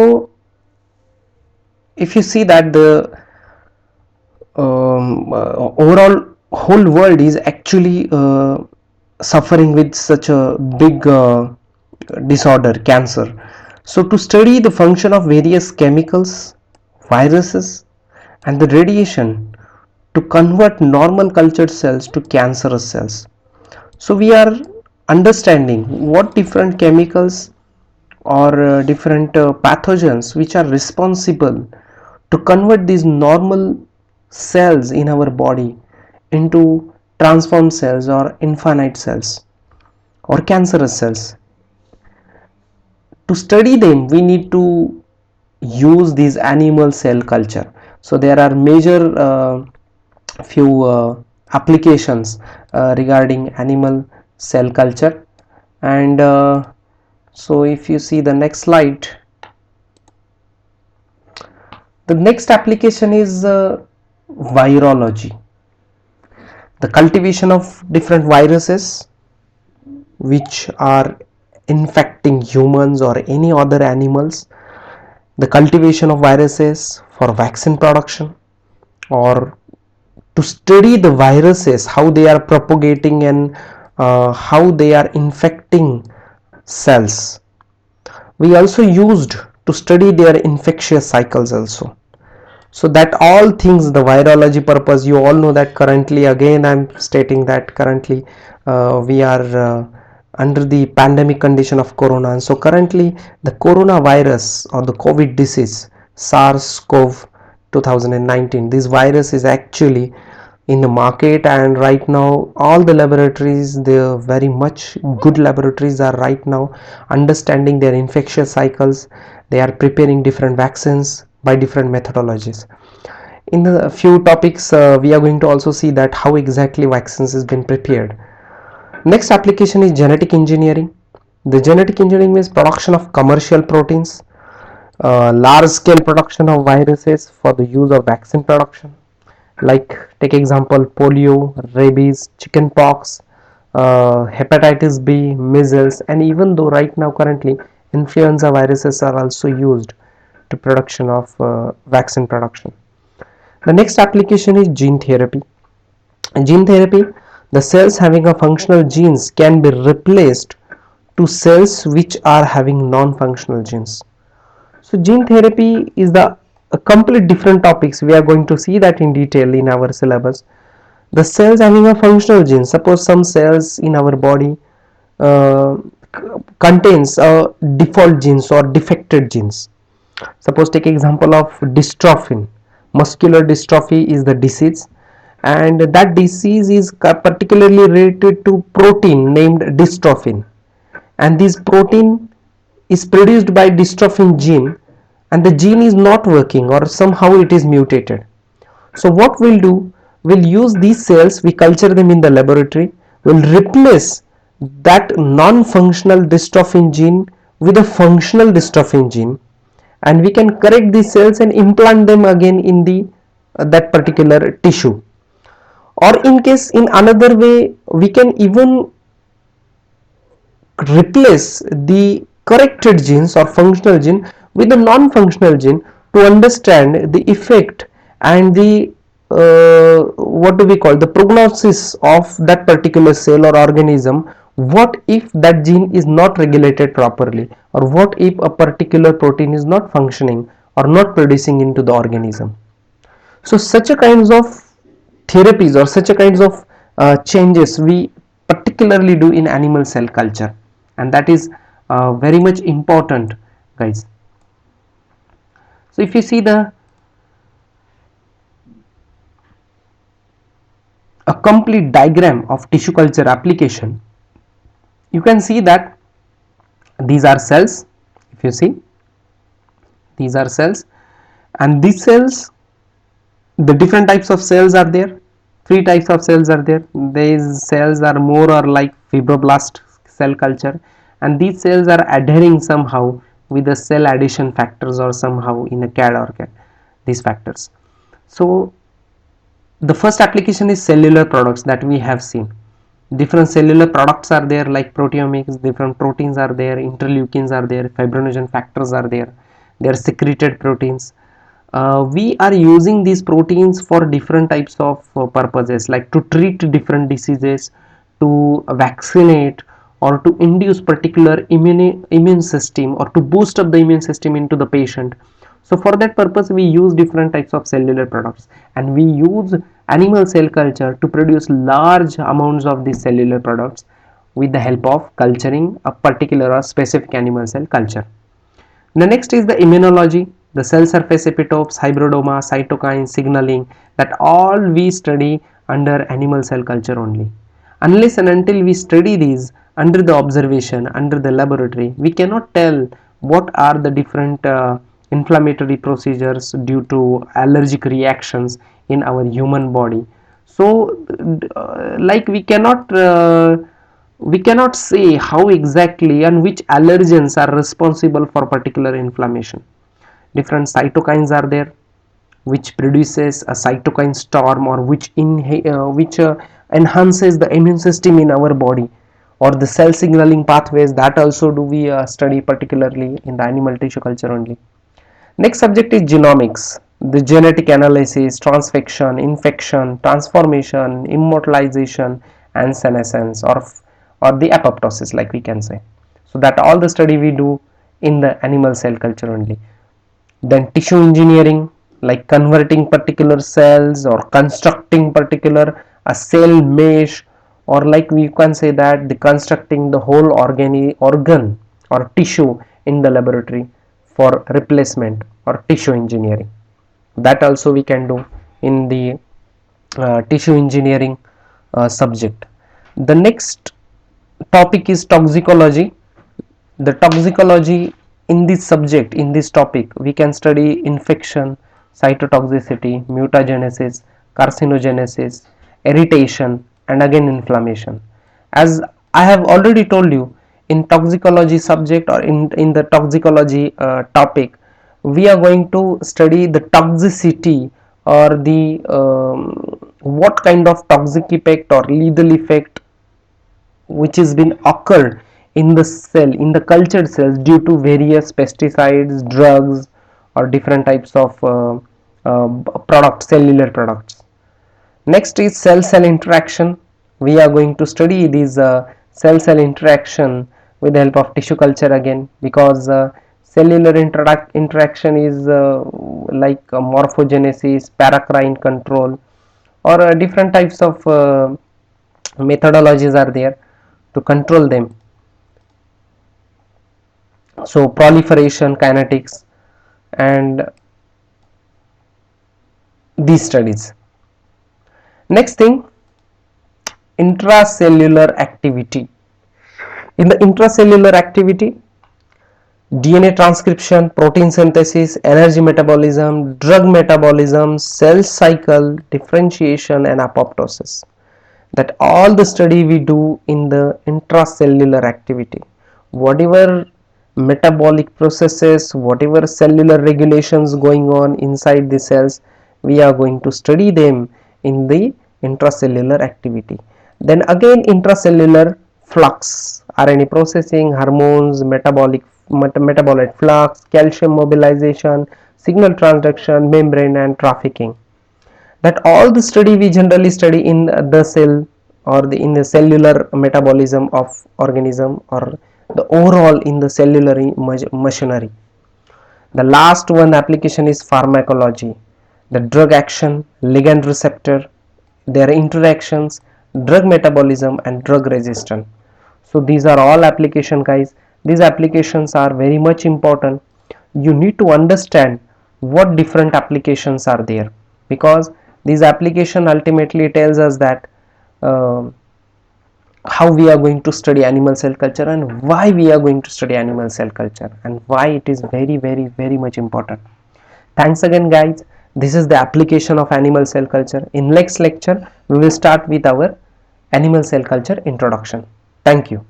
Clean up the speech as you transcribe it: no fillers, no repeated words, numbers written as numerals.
So if you see that the overall whole world is actually suffering with such a big disorder, cancer. So to study the function of various chemicals, viruses and the radiation to convert normal cultured cells to cancerous cells. So we are understanding what different chemicals or different pathogens which are responsible to convert these normal cells in our body into transformed cells or infinite cells or cancerous cells. To study them we need to use these animal cell culture. So there are major few applications regarding animal cell culture. And so if you see the next slide, the next application is virology, the cultivation of different viruses which are infecting humans or any other animals, the cultivation of viruses for vaccine production, or to study the viruses, how they are propagating and how they are infecting cells. We also used to study their infectious cycles also. So that all things, the virology purpose, you all know that currently, again I'm stating that currently we are under the pandemic condition of corona, and so currently the coronavirus or the COVID disease, SARS-CoV 2019, this virus is actually in the market. And right now all the laboratories, the very much good laboratories, are right now understanding their infectious cycles. They are preparing different vaccines by different methodologies. In the few topics we are going to also see that how exactly vaccines has been prepared. Next application is genetic engineering. The genetic engineering means production of commercial proteins, large scale production of viruses for the use of vaccine production. Like take example polio, rabies, chickenpox, hepatitis B, measles, and even though right now currently influenza viruses are also used to production of vaccine production. The next application is gene therapy. In gene therapy, the cells having a functional genes can be replaced to cells which are having non-functional genes. So gene therapy is the a complete different topics. We are going to see that in detail in our syllabus. The cells having a functional gene, suppose some cells in our body uh, contains default genes or defected genes. Suppose take example of dystrophin. Muscular dystrophy is the disease, and that disease is particularly related to protein named dystrophin, and this protein is produced by dystrophin gene, and the gene is not working or somehow it is mutated. So what we'll do, we'll use these cells, we culture them in the laboratory, we'll replace that non-functional dystrophin gene with a functional dystrophin gene, and we can correct these cells and implant them again in the that particular tissue. Or in case in another way, we can even replace the corrected genes or functional gene with the non-functional gene to understand the effect and the what do we call the prognosis of that particular cell or organism. What if that gene is not regulated properly, or what if a particular protein is not functioning or not producing into the organism. So such a kinds of therapies or such a kinds of changes we particularly do in animal cell culture, and that is very much important, guys. So if you see the a complete diagram of tissue culture application, you can see that these are cells. If you see, these are cells, and these cells, the different types of cells are there. Three types of cells are there. These cells are more or like fibroblast cell culture, and these cells are adhering somehow with the cell addition factors or somehow in a CAD or CAD, these factors. So the first application is cellular products that we have seen. Different cellular products are there like proteomics, different proteins are there, interleukins are there, fibrinogen factors are there. they are secreted proteins. We are using these proteins for different types of purposes, like to treat different diseases, to vaccinate, or to induce particular immune system, or to boost up the immune system into the patient. So for that purpose we use different types of cellular products, and we use animal cell culture to produce large amounts of these cellular products with the help of culturing a particular or specific animal cell culture. The next is the immunology, the cell surface epitopes, hybridoma, cytokine signaling, that all we study under animal cell culture only. Unless and until we study these under the observation, under the laboratory, we cannot tell what are the different inflammatory procedures due to allergic reactions in our human body. So like we cannot say how exactly and which allergens are responsible for particular inflammation. Different cytokines are there which produces a cytokine storm, or which enhances the immune system in our body, or the cell signaling pathways, that also do we study particularly in the animal tissue culture only. Next subject is genomics, the genetic analysis, transfection, infection, transformation, immortalization, and senescence, or the apoptosis, like we can say. So that all the study we do in the animal cell culture only. Then tissue engineering, like converting particular cells or constructing particular a cell mesh, or like we can say that the constructing the whole organ or tissue in the laboratory for replacement, or tissue engineering. That also we can do in the tissue engineering subject. The next topic is toxicology. The toxicology, in this subject, in this topic, we can study infection, cytotoxicity, mutagenesis, carcinogenesis, irritation, and again inflammation. As I have already told you, in toxicology subject, or in the toxicology topic, we are going to study the toxicity, or the what kind of toxic effect or lethal effect which has been occurred in the cell, in the cultured cells, due to various pesticides, drugs, or different types of products, cellular products. Next is cell cell interaction. We are going to study these cell cell interaction with the help of tissue culture again, because cellular interaction is like morphogenesis, paracrine control, or different types of methodologies are there to control them. So proliferation kinetics and these studies. Next thing, intracellular activity. In the intracellular activity, DNA transcription, protein synthesis, energy metabolism, drug metabolism, cell cycle, differentiation, and apoptosis. That all the study we do in the intracellular activity. Whatever metabolic processes, whatever cellular regulations going on inside the cells, we are going to study them in the intracellular activity. Then again, intracellular flux, RNA processing, hormones, metabolite flux, calcium mobilization, signal transduction, membrane, and trafficking. That all the study we generally study in the cell, or in the cellular metabolism of organism, or the overall in the cellular machinery. The last one application is pharmacology, the drug action, ligand receptor, their interactions, drug metabolism, and drug resistance. So these are all application, guys. These applications are very much important. You need to understand what different applications are there, because these application ultimately tells us that uh, how we are going to study animal cell culture, and why we are going to study animal cell culture, and why it is very very very much important. Thanks again, guys. This is the application of animal cell culture. In next lecture we will start with our animal cell culture introduction. Thank you.